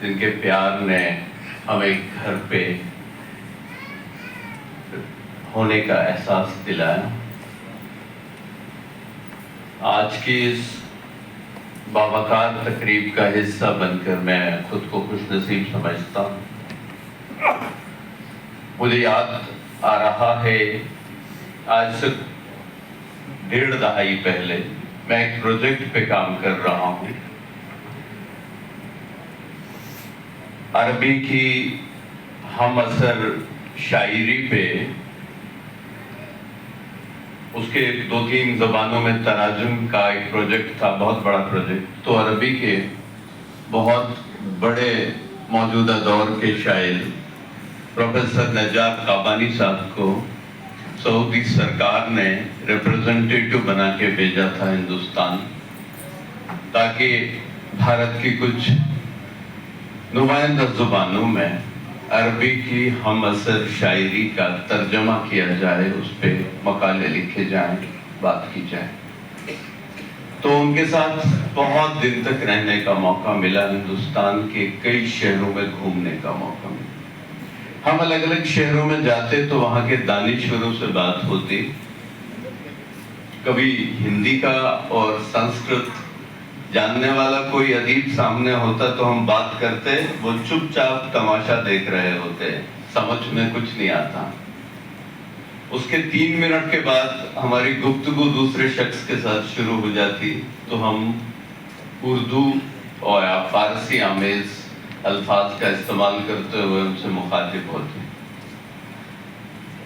جن کے پیار نے ہمیں گھر پہ ہونے کا احساس دلایا۔ آج کی اس باوقار تقریب کا حصہ بن کر میں خود کو خوش نصیب سمجھتا ہوں۔ مجھے یاد آ رہا ہے آج سے 1.5 دہائی پہلے میں ایک پروجیکٹ پہ کام کر رہا ہوں، عربی کی ہم اثر شاعری پہ، اس کے 2-3 زبانوں میں تراجم کا ایک پروجیکٹ تھا، بہت بڑا پروجیکٹ۔ تو عربی کے بہت بڑے موجودہ دور کے شاعر پروفیسر نجار قابانی صاحب کو سعودی سرکار نے ریپرزنٹیٹیو بنا کے بھیجا تھا ہندوستان، تاکہ بھارت کی کچھ نمائندہ زبانوں میں عربی کی ہم اثر شاعری کا ترجمہ کیا جائے، اس پہ مقالے لکھے جائیں، بات کی جائے۔ تو ان کے ساتھ بہت دن تک رہنے کا موقع ملا، ہندوستان کے کئی شہروں میں گھومنے کا موقع ملا۔ ہم الگ الگ شہروں میں جاتے تو وہاں کے دانشوروں سے بات ہوتی، کبھی ہندی کا اور سنسکرت جاننے والا کوئی ادیب سامنے ہوتا تو ہم بات کرتے، وہ چپ چاپ تماشا دیکھ رہے ہوتے، سمجھ میں کچھ نہیں آتا۔ اس کے 3 منٹ کے بعد ہماری گفتگو دوسرے شخص کے ساتھ شروع ہو جاتی، تو ہم اردو اور فارسی آمیز الفاظ کا استعمال کرتے ہوئے ان سے مخاطب ہوتے۔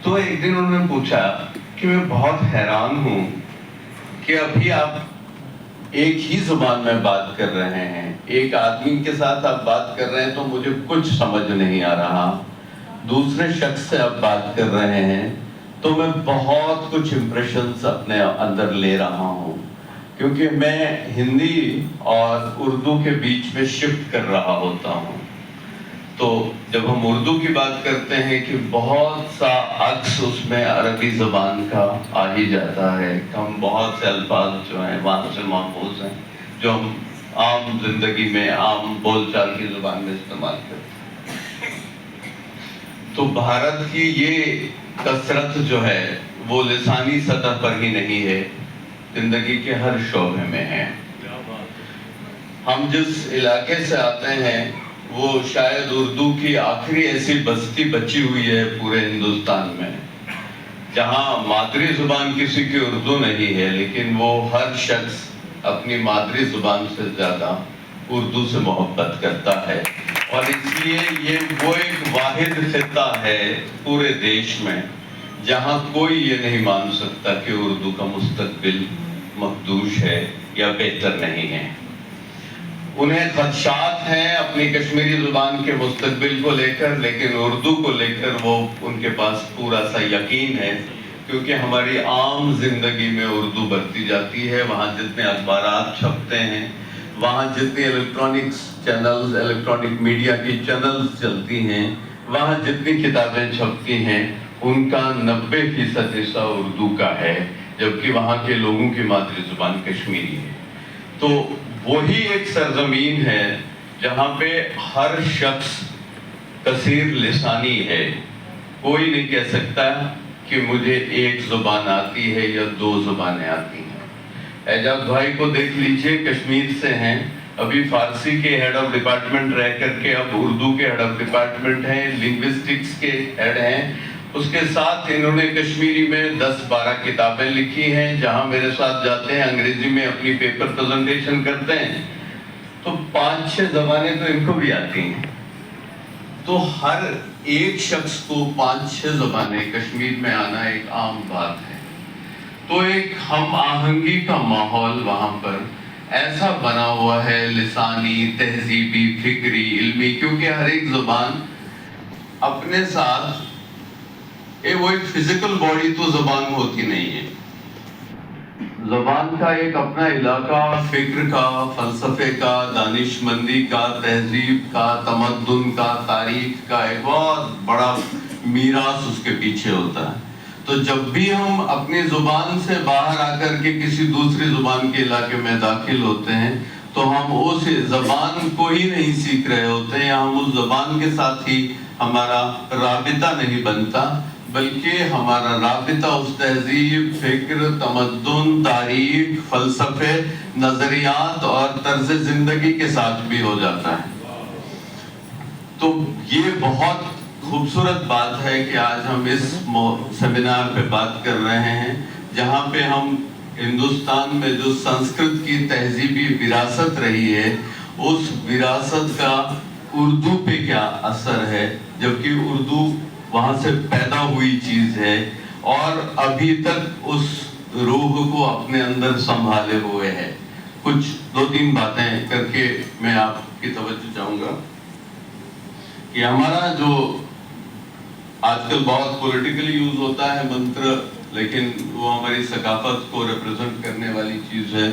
تو ایک دن انہوں نے پوچھا کہ میں بہت حیران ہوں کہ ابھی آپ ایک ہی زبان میں بات کر رہے ہیں، ایک آدمی کے ساتھ آپ بات کر رہے ہیں تو مجھے کچھ سمجھ نہیں آ رہا، دوسرے شخص سے آپ بات کر رہے ہیں تو میں بہت کچھ امپریشنز اپنے اندر لے رہا ہوں، کیونکہ میں ہندی اور اردو کے بیچ میں شفٹ کر رہا ہوتا ہوں۔ تو جب ہم اردو کی بات کرتے ہیں کہ بہت سا عکس اس میں عربی زبان کا آ ہی جاتا ہے، ہم بہت سے الفاظ جو ہیں وہاں سے محفوظ ہیں، جو ہم عام زندگی میں عام بول چال کی زبان میں استعمال کرتے ہیں۔ تو بھارت کی یہ کثرت جو ہے وہ لسانی سطح پر ہی نہیں ہے، زندگی کے ہر شعبے میں ہے۔ ہم جس علاقے سے آتے ہیں وہ شاید اردو کی آخری ایسی بستی بچی ہوئی ہے پورے ہندوستان میں، جہاں مادری زبان کسی کی اردو نہیں ہے، لیکن وہ ہر شخص اپنی مادری زبان سے زیادہ اردو سے محبت کرتا ہے، اور اس لیے یہ وہ ایک واحد خطہ ہے پورے دیش میں جہاں کوئی یہ نہیں مان سکتا کہ اردو کا مستقبل مخدوش ہے یا بہتر نہیں ہے۔ انہیں خدشات ہیں اپنی کشمیری زبان کے مستقبل کو لے کر، لیکن اردو کو لے کر وہ ان کے پاس پورا سا یقین ہے، کیونکہ ہماری عام زندگی میں اردو برتی جاتی ہے۔ وہاں جتنے اخبارات چھپتے ہیں، وہاں جتنی الیکٹرانکس چینلز، الیکٹرانک میڈیا کی چینلز چلتی ہیں، وہاں جتنی کتابیں چھپتی ہیں، ان کا 90% حصہ اردو کا ہے، جبکہ وہاں کے لوگوں کی مادری زبان کشمیری ہے۔ تو وہی ایک سرزمین ہے جہاں پہ ہر شخص کثیر لسانی ہے، کوئی نہیں کہہ سکتا کہ مجھے ایک زبان آتی ہے یا 2 زبانیں آتی ہیں۔ اعجاز بھائی کو دیکھ لیجئے، کشمیر سے ہیں، ابھی فارسی کے ہیڈ آف ڈپارٹمنٹ رہ کر کے اب اردو کے ہیڈ آف ڈپارٹمنٹ ہیں، لنگوسٹکس کے ہیڈ ہیں، اس کے ساتھ انہوں نے کشمیری میں 10-12 کتابیں لکھی ہیں، جہاں میرے ساتھ جاتے ہیں انگریزی میں اپنی پیپر پریزنٹیشن کرتے ہیں، تو 5-6 زبانیں تو ان کو بھی آتی ہیں۔ تو ہر ایک شخص کو 5-6 زبانیں کشمیر میں آنا ایک عام بات ہے۔ تو ایک ہم آہنگی کا ماحول وہاں پر ایسا بنا ہوا ہے، لسانی، تہذیبی، فکری، علمی، کیونکہ ہر ایک زبان اپنے ساتھ وہ ایک فزیکل باڈی تو زبان ہوتی نہیں ہے، زبان کا ایک اپنا علاقہ، فکر کا، فلسفے کا، دانشمندی کا، تہذیب کا، تمدن کا، تاریخ کا ایک بہت بڑا میراث اس کے پیچھے ہوتا ہے۔ تو جب بھی ہم اپنی زبان سے باہر آ کر کے کسی دوسری زبان کے علاقے میں داخل ہوتے ہیں تو ہم اس زبان کو ہی نہیں سیکھ رہے ہوتے ہیں، ہم اس زبان کے ساتھ ہی ہمارا رابطہ نہیں بنتا، بلکہ ہمارا رابطہ اس تہذیب، فکر، تمدن، تاریخ، فلسفے، نظریات اور طرز زندگی کے ساتھ بھی ہو جاتا ہے۔ تو یہ بہت خوبصورت بات ہے کہ آج ہم اس سیمینار پہ بات کر رہے ہیں، جہاں پہ ہم ہندوستان میں جو سنسکرت کی تہذیبی وراثت رہی ہے، اس وراثت کا اردو پہ کیا اثر ہے، جبکہ اردو وہاں سے پیدا ہوئی چیز ہے اور ابھی تک اس روح کو اپنے اندر سنبھالے ہوئے ہے۔ کچھ 2-3 باتیں کر کے میں آپ کی توجہ چاہوں گا کہ ہمارا جو آج کل بہت پولیٹیکلی یوز ہوتا ہے منتر، لیکن وہ ہماری ثقافت کو ریپرزنٹ کرنے والی چیز ہے،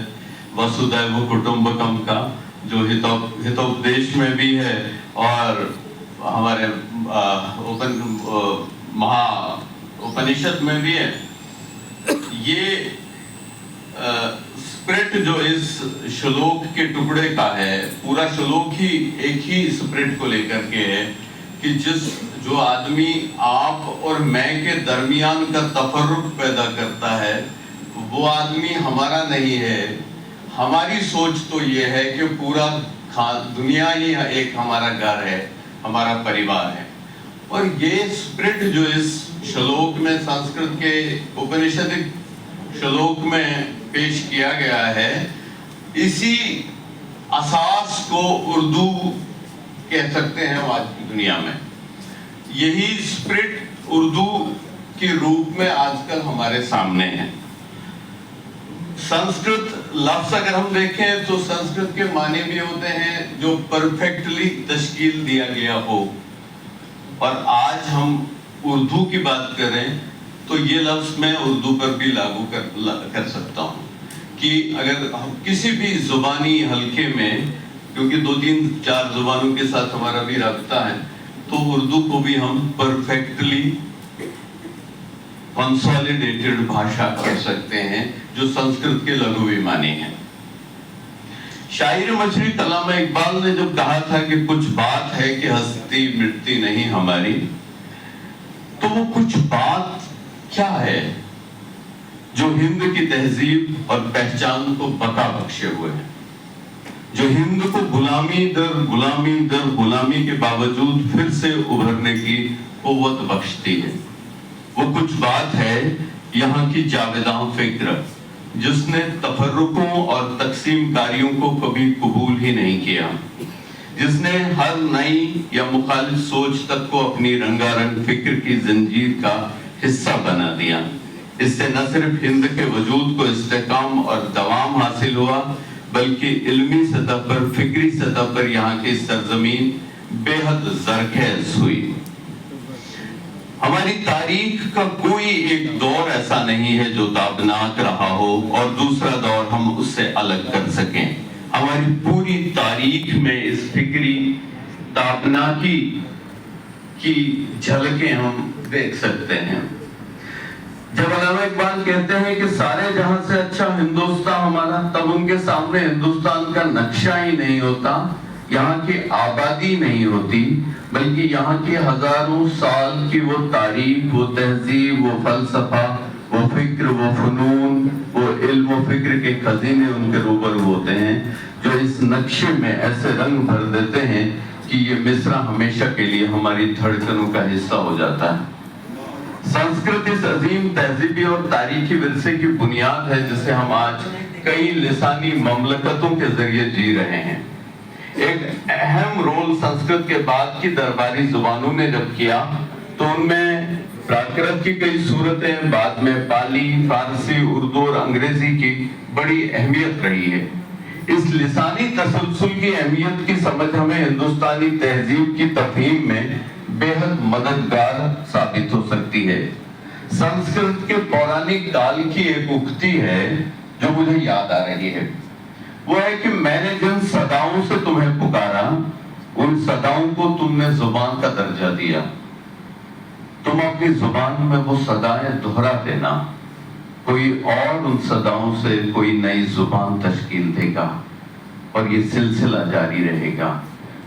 وسودھیو کٹمبکم کا، جو ہتوپدیش میں بھی ہے اور ہمارے مہا اپنشد میں بھی ہے۔ یہ اسپرٹ جو اس شلوک کے ٹکڑے کا ہے، پورا شلوک ہی ایک ہی اسپرٹ کو لے کر کے ہے کہ جو آدمی آپ اور میں کے درمیان کا تفرق پیدا کرتا ہے، وہ آدمی ہمارا نہیں ہے۔ ہماری سوچ تو یہ ہے کہ پورا دنیا ہی ایک ہمارا گھر ہے، ہمارا پریوار ہے۔ اور یہ اسپرٹ جو اس شلوک میں، سنسکرت کے اپنشدک شلوک میں پیش کیا گیا ہے، اسی اساس کو اردو کہہ سکتے ہیں آج کی دنیا میں۔ یہی اسپرٹ اردو کے روپ میں آج کل ہمارے سامنے ہے۔ سنسکرت لفظ اگر ہم دیکھیں تو سنسکرت کے معنی بھی ہوتے ہیں جو پرفیکٹلی تشکیل دیا گیا ہو، اور آج ہم اردو کی بات کریں تو یہ لفظ میں اردو پر بھی لاگو کر سکتا ہوں کہ اگر ہم کسی بھی زبانی حلقے میں، کیونکہ 2-3-4 زبانوں کے ساتھ ہمارا بھی رابطہ ہے، تو اردو کو بھی ہم پرفیکٹلی کنسولیڈیٹڈ بھاشا کر سکتے ہیں، جو سنسکرت کے لغوی معنی ہیں۔ شاعر مصری علامہ اقبال نے جب کہا تھا کہ کچھ بات ہے کہ ہستی مٹتی نہیں ہماری، تو وہ کچھ بات کیا ہے جو ہند کی تہذیب اور پہچان کو بقا بخشے ہوئے ہیں، جو ہند کو غلامی در غلامی در غلامی کے باوجود پھر سے ابھرنے کی قوت بخشتی ہے۔ وہ کچھ بات ہے یہاں کی جاویداں فکر، جس نے تفرقوں اور تقسیم کاریوں کو کبھی قبول ہی نہیں کیا، جس نے ہر نئی یا مخالف سوچ تک کو اپنی رنگا رنگ فکر کی زنجیر کا حصہ بنا دیا۔ اس سے نہ صرف ہند کے وجود کو استحکام اور دوام حاصل ہوا، بلکہ علمی سطح پر، فکری سطح پر یہاں کی سرزمین بے حد زرخیز ہوئی۔ ہماری تاریخ کا کوئی ایک دور ایسا نہیں ہے جو تابناک رہا ہو اور دوسرا دور ہم اس سے الگ کر سکیں۔ ہماری پوری تاریخ میں اس فکری تابناکی کی جھلکیں ہم دیکھ سکتے ہیں۔ جب علامہ اقبال کہتے ہیں کہ سارے جہاں سے اچھا ہندوستان ہمارا، تب ان کے سامنے ہندوستان کا نقشہ ہی نہیں ہوتا، یہاں کی آبادی نہیں ہوتی، بلکہ یہاں کی ہزاروں سال کی وہ تاریخ، وہ تہذیب، وہ فلسفہ، وہ فکر، وہ فنون، وہ علم و فکر کے خزینے ان کے روبرو ہوتے ہیں، جو اس نقشے میں ایسے رنگ بھر دیتے ہیں کہ یہ مصرع ہمیشہ کے لیے ہماری دھڑکنوں کا حصہ ہو جاتا ہے۔ سنسکرت اس عظیم تہذیبی اور تاریخی ورثے کی بنیاد ہے جسے ہم آج کئی لسانی مملکتوں کے ذریعے جی رہے ہیں۔ ایک اہم رول سنسکرت کے بعد کی درباری زبانوں نے جب کیا تو ان میں پراکرت کی کئی صورتیں، بعد میں پالی، فارسی، اردو اور انگریزی کی بڑی اہمیت رہی ہے۔ اس لسانی تسلسل کی اہمیت کی سمجھ ہمیں ہندوستانی تہذیب کی تفہیم میں بے حد مددگار ثابت ہو سکتی ہے۔ سنسکرت کے پورانک کال کی ایک اکتی ہے جو مجھے یاد آ رہی ہے، وہ ہے کہ میں نے جن صداؤں سے تمہیں پکارا، ان صداؤں کو تم نے زبان کا درجہ دیا، تم اپنی زبان میں وہ صدائیں دہرا دینا، کوئی اور ان صداؤں سے کوئی نئی زبان تشکیل دے گا۔ اور یہ سلسلہ جاری رہے گا.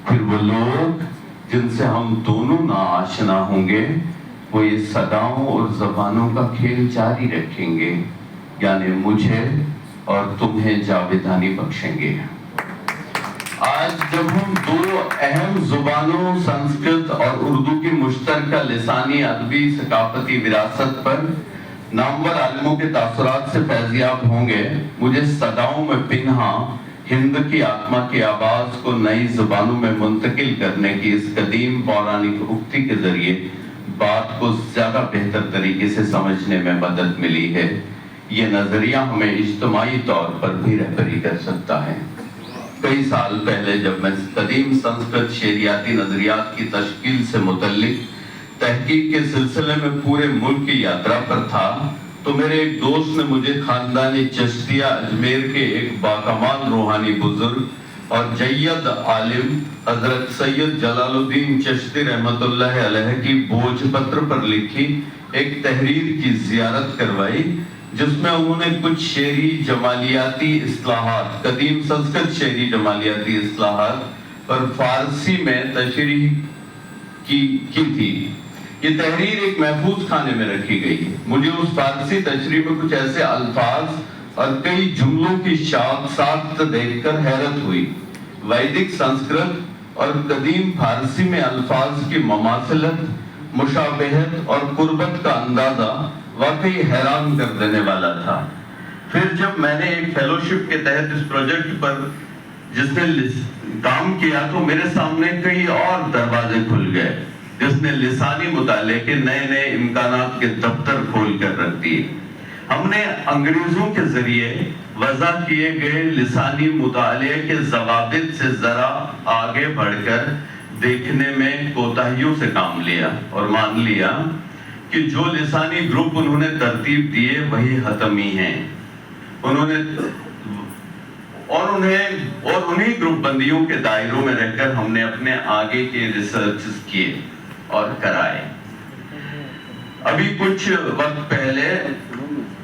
پھر وہ لوگ جن سے ہم دونوں نا آشنا ہوں گے وہ یہ صداؤں اور زبانوں کا کھیل جاری رکھیں گے، یعنی مجھے اور تمہیں جاویدانی بخشیں گے. آج جب ہم دو اہم زبانوں سنسکرت اور اردو کی مشترکہ لسانی ادبی ثقافتی وراثت پر نامور عالموں کے تاثرات سے فیضیاب ہوں گے، مجھے صداؤں میں پنہاں ہند کی آتما کی آواز کو نئی زبانوں میں منتقل کرنے کی اس قدیم پورانک اکتی کے ذریعے بات کو زیادہ بہتر طریقے سے سمجھنے میں مدد ملی ہے. یہ نظریہ ہمیں اجتماعی طور پر بھی رہبری کر سکتا ہے. کئی سال پہلے جب میں قدیم سنسکرت شعریاتی نظریات کی تشکیل سے متعلق تحقیق کے سلسلے میں پورے ملک کی یاترا پر تھا تو میرے ایک دوست نے مجھے خاندانی چشتیہ اجمیر کے ایک باکمال روحانی بزرگ اور جید عالم حضرت سید جلال الدین چشتی رحمت اللہ علیہ کی بوجھ پتر پر لکھی ایک تحریر کی زیارت کروائی، جس میں انہوں نے کچھ شعری جمالیاتی اصلاحات، قدیم سنسکرت شعری جمالیاتی اصلاحات پر فارسی میں تشریح کی تھی. یہ تحریر ایک محفوظ خانے میں رکھی گئی. مجھے اس فارسی تشریح میں کچھ ایسے الفاظ اور کئی جملوں کی ساخت دیکھ کر حیرت ہوئی. ویدک سنسکرت اور قدیم فارسی میں الفاظ کی مماثلت، مشابہت اور قربت کا اندازہ واقعی حیران کر دینے والا تھا. پھر جب میں نے ایک فیلوشپ کے تحت اس پروجیکٹ پر جس نے کام کیا تو میرے سامنے کئی اور دروازے کھل گئے جس نے لسانی مطالعے کے نئے نئے امکانات کے دفتر کھول کر رکھ دیے. ہم نے انگریزوں کے ذریعے وضع کیے گئے لسانی مطالعے کے ضوابط سے ذرا آگے بڑھ کر دیکھنے میں کوتاہیوں سے کام لیا اور مان لیا کہ جو لسانی گروپ انہوں نے ترتیب دیے وہی حتمی ہیں. انہیں گروپ بندیوں کے دائروں میں رہ کر ہم نے اپنے آگے کے ریسرچز کیے اور کرائے. ابھی کچھ وقت پہلے،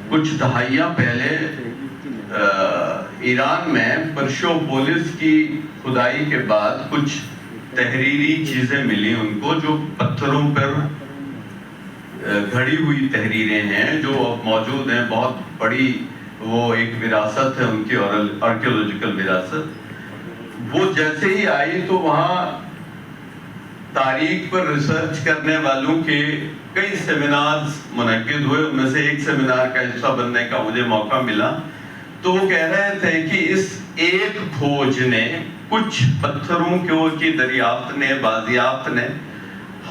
کچھ دہائیاں پہلے ایران میں پرشوپولس کی کھدائی کے بعد کچھ تحریری چیزیں ملی ان کو جو پتھروں پر گھڑی ہوئی تحریریں ہیں جو اب موجود ہیں. بہت بڑی وہ ایک وراثت ہے ان کی آرکیولوجیکل وراثت. وہ جیسے ہی آئی تو وہاں تاریخ پر ریسرچ کرنے والوں کے کئی سیمینارز منعقد ہوئے. ان میں سے ایک سیمینار کا حصہ بننے کا مجھے موقع ملا. تو وہ کہہ رہے تھے کہ اس ایک کھوج نے، کچھ پتھروں کی دریافت نے، بازیافت نے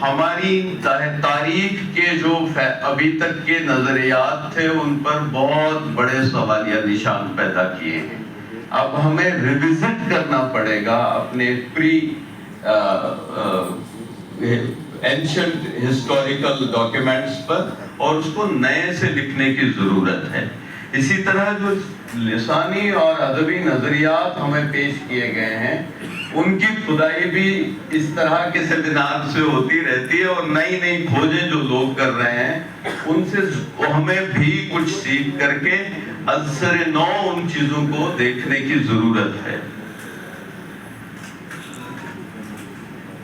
ہماری تاریخ کے جو ابھی تک کے نظریات تھے ان پر بہت بڑے سوالیہ نشان پیدا کیے ہیں. اب ہمیں ریویزٹ کرنا پڑے گا اپنے اینشنٹ ہسٹوریکل ڈاکیومنٹس پر اور اس کو نئے سے لکھنے کی ضرورت ہے. اسی طرح جو لسانی اور ادبی نظریات ہمیں پیش کیے گئے ہیں ان کی کھدائی بھی اس طرح کے سیمینار سے ہوتی رہتی ہے اور نئی نئی کھوجیں جو لوگ کر رہے ہیں ان سے ہمیں بھی کچھ سیکھ کر کے ازسر نو ان چیزوں کو دیکھنے کی ضرورت ہے.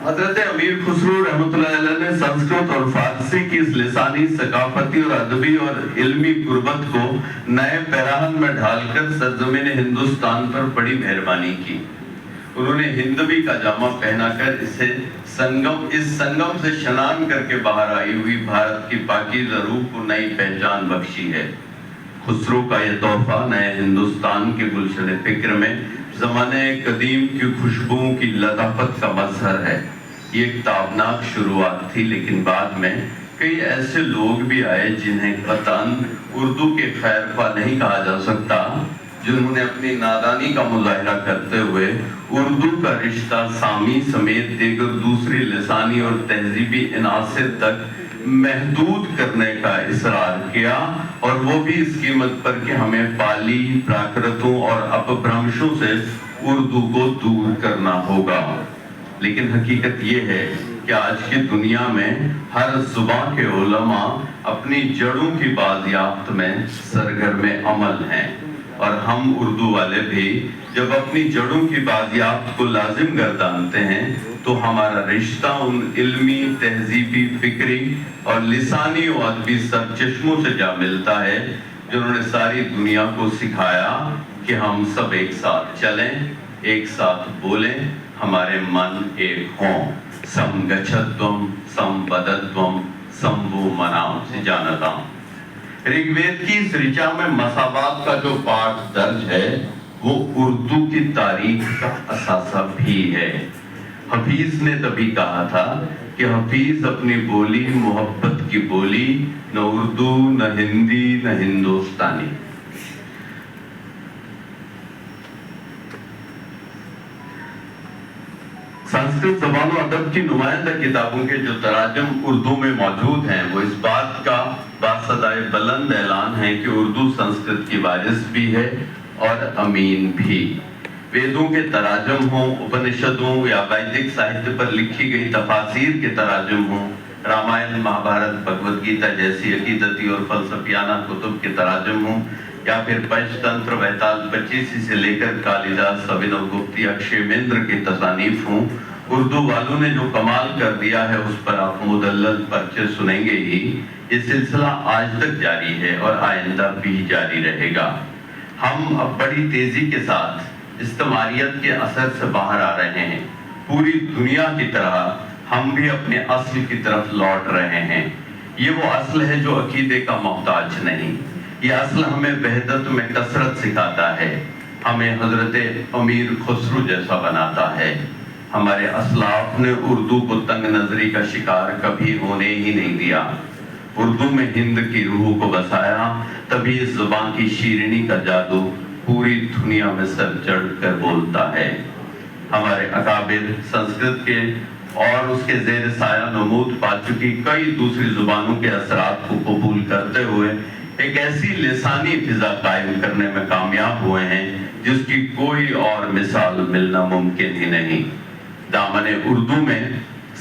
حضرت امیر خسرو رحمۃ اللہ علیہ نے سنسکرت اور فارسی کی اس لسانی ثقافتی اور ادبی اور علمی قربت کو نئے پیراہن میں ڈھال کر سرزمین ہندوستان پر بڑی مہربانی کی. انہوں نے ہندوی کا جامہ پہنا کر اس سنگم سے شنان کر کے باہر آئی ہوئی بھارت کی پاکیزہ روح کو نئی پہچان بخشی ہے. خسرو کا یہ تحفہ نئے ہندوستان کے گلشن فکر میں زمانے قدیم کی خوشبوؤں کی لطافت کا مظہر ہے. یہ ایک تابناک شروعات تھی لیکن بعد میں کئی ایسے لوگ بھی آئے جنہیں قطعاً اردو کے خیر خواہ نہیں کہا جا سکتا، جنہوں نے اپنی نادانی کا مظاہرہ کرتے ہوئے اردو کا رشتہ سامی سمیت دیگر دوسری لسانی اور تہذیبی عناصر تک محدود کرنے کا اصرار کیا، اور وہ بھی اس قیمت پر کہ ہمیں پالی، پراکرتوں اور اپبھرمشوں سے اردو کو دور کرنا ہوگا. لیکن حقیقت یہ ہے کہ آج کی دنیا میں ہر زبان کے علماء اپنی جڑوں کی بازیافت میں سرگرم عمل ہیں، اور ہم اردو والے بھی جب اپنی جڑوں کی بازیافت کو لازم گردانتے ہیں تو ہمارا رشتہ ان علمی، تہذیبی، فکری اور لسانی و ادبی سرچشموں سے جا ملتا ہے جنہوں نے ساری دنیا کو سکھایا کہ ہم سب ایک ساتھ چلیں، ایک ساتھ بولیں، ہمارے من ایک ہوں۔ سم گچھتوم سم ودتوم سم وہ منام سے جانتام۔ رگ وید کی اس رچا میں مساوات کا جو پاٹ درج ہے وہ اردو کی تاریخ کا اثاثہ بھی ہے۔ حفیظ نے تبھی کہا تھا کہ حفیظ اپنی بولی محبت کی بولی، نہ اردو، نہ ہندی، نہ ہندوستانی۔ سنسکرت زبان و ادب کی نمائندہ کتابوں کے جو تراجم اردو میں موجود ہیں وہ اس بات کا باصدائے بلند اعلان ہے کہ اردو سنسکرت کی وارث بھی ہے اور امین بھی۔ ویدوں کے تراجم ہوں، اپنشدوں یا ویدک ساہتیہ پر لکھی گئی تفاسیر کے تراجم ہوں، رامائن، مہابھارت، بھگوت گیتا جیسی عقیدتی اور فلسفیانہ کتب کے تراجم ہوں، یا پھر پنچ تنتر، ویتال پچیسی سے لے کر کالیداس، ابھینو گپت یا کشیمیندر کی تصانیف ہوں، اردو والوں نے جو کمال کر دیا ہے اس پر آپ مدلل پرچے سنیں گے ہی۔ یہ سلسلہ آج تک جاری ہے اور آئندہ بھی جاری رہے گا۔ ہم اب بڑی تیزی کے ساتھ استعماریت کے اثر سے باہر آ رہے ہیں۔ پوری دنیا کی طرح ہم بھی اپنے اصل کی طرف لوٹ رہے ہیں۔ یہ وہ اصل ہے جو عقیدے کا محتاج نہیں۔ یہ اصل ہمیں وحدت میں کثرت سکھاتا ہے، ہمیں حضرت امیر خسرو جیسا بناتا ہے۔ ہمارے اسلاف نے اردو کو تنگ نظری کا شکار کبھی ہونے ہی نہیں دیا۔ اردو میں ہند کی روح کو بسایا، تبھی اس زبان کی شیرینی کا جادو پوری دنیا میں سر چڑھ کر بولتا ہے۔ ہمارے اکابر سنسکرت کے اور اس کے زیر سایہ نمود پا چکی کئی دوسری زبانوں کے اثرات کو قبول کرتے ہوئے ایک ایسی لسانی فضا قائم کرنے میں کامیاب ہوئے ہیں جس کی کوئی اور مثال ملنا ممکن ہی نہیں۔ دامن اردو میں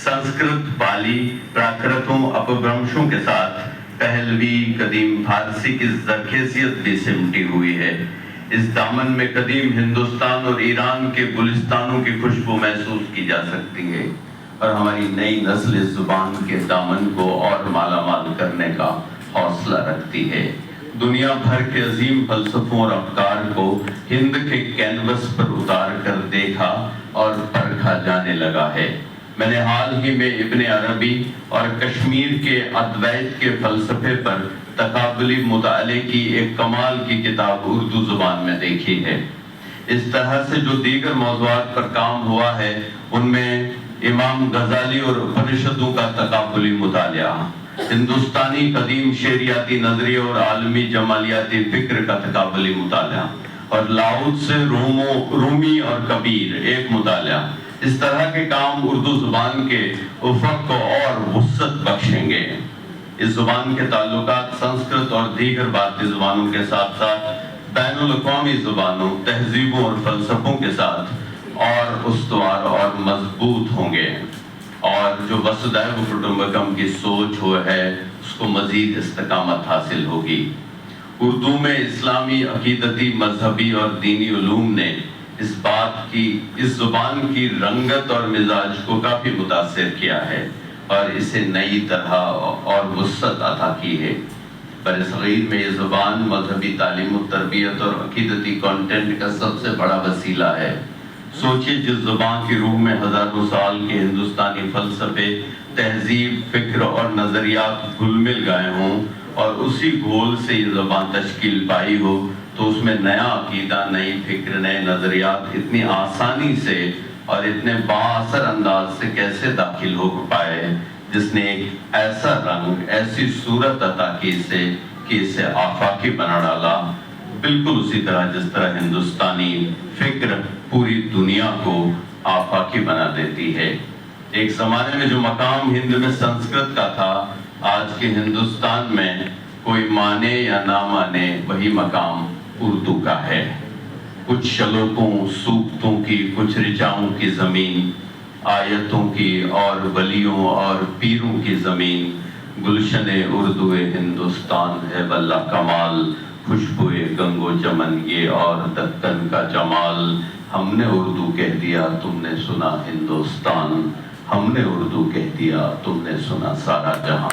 سنسکرت، پالی، پراکرتوں، اپبھرمشوں کے ساتھ پہلوی قدیم فارسی کی زرخیزیت بھی سمٹی ہوئی ہے۔ اس دامن میں قدیم ہندوستان اور ایران کے گلستانوں کی خوشبو محسوس کی جا سکتی ہے، اور ہماری نئی نسل اس زبان کے دامن کو اور مالا مال کرنے کا حوصلہ رکھتی ہے۔ دنیا بھر کے عظیم فلسفوں اور افکار کو ہند کے کینوس پر اتار کر دیکھا اور پرکھا جانے لگا ہے۔ میں نے حال ہی میں ابن عربی اور کشمیر کے ادویت کے فلسفے پر تقابلی مطالعے کی ایک کمال کی کتاب اردو زبان میں دیکھی ہے۔ اس طرح سے جو دیگر موضوعات پر کام ہوا ہے ان میں امام غزالی اور اپنشدوں کا تقابلی مطالعہ، ہندوستانی قدیم شعریاتی نظریے اور عالمی جمالیاتی فکر کا تقابلی مطالعہ، اور لاؤ سے رومی اور کبیر ایک مطالعہ، اس طرح کے کام اردو زبان کے افق کو اور وسعت بخشیں گے۔ اس زبان کے تعلقات سنسکرت اور دیگر بھارتی زبانوں کے ساتھ ساتھ بین الاقوامی زبانوں، تہذیبوں اور فلسفوں کے ساتھ اور استوار اور مضبوط ہوں گے، اور جو وسودھیو کٹمبکم کی سوچ ہے اس کو مزید استقامت حاصل ہوگی۔ اردو میں اسلامی عقیدتی، مذہبی اور دینی علوم نے اس زبان کی رنگت اور مزاج کو کافی متاثر کیا ہے اور اسے نئی طرح اور وسعت عطا کی ہے۔ برصغیر میں یہ زبان مذہبی تعلیم و تربیت اور عقیدتی کانٹینٹ کا سب سے بڑا وسیلہ ہے۔ سوچئے جس زبان کی روح میں ہزاروں سال کے ہندوستانی فلسفے، تہذیب، فکر اور نظریات گھل مل گئے ہوں اور اسی گھول سے یہ زبان تشکیل پائی ہو، تو اس میں نیا عقیدہ، نئی فکر، نئے نظریات اتنی آسانی سے اور اتنے بااثر انداز سے کیسے داخل ہو پائے، جس نے ایک ایسا رنگ، ایسی صورت عطا کی کہ اسے آفاقی بنا ڈالا، بالکل اسی طرح جس طرح ہندوستانی فکر پوری دنیا کو آفاقی بنا دیتی ہے۔ ایک زمانے میں جو مقام ہند میں سنسکرت کا تھا، آج کے ہندوستان میں کوئی مانے یا نہ مانے وہی مقام اردو کا ہے۔ کچھ شلوکوں، سوکتوں کی، کچھ رچاؤں کی زمین، آیتوں کی اور ولیوں اور پیروں کی زمین، گلشن اردو ہندوستان ہے واللہ کمال، خوشبوئے گنگو چمن یہ اور دکن کا جمال، ہم نے اردو کہہ دیا تم نے سنا ہندوستان، ہم نے اردو کہہ دیا تم نے سنا سارا جہاں۔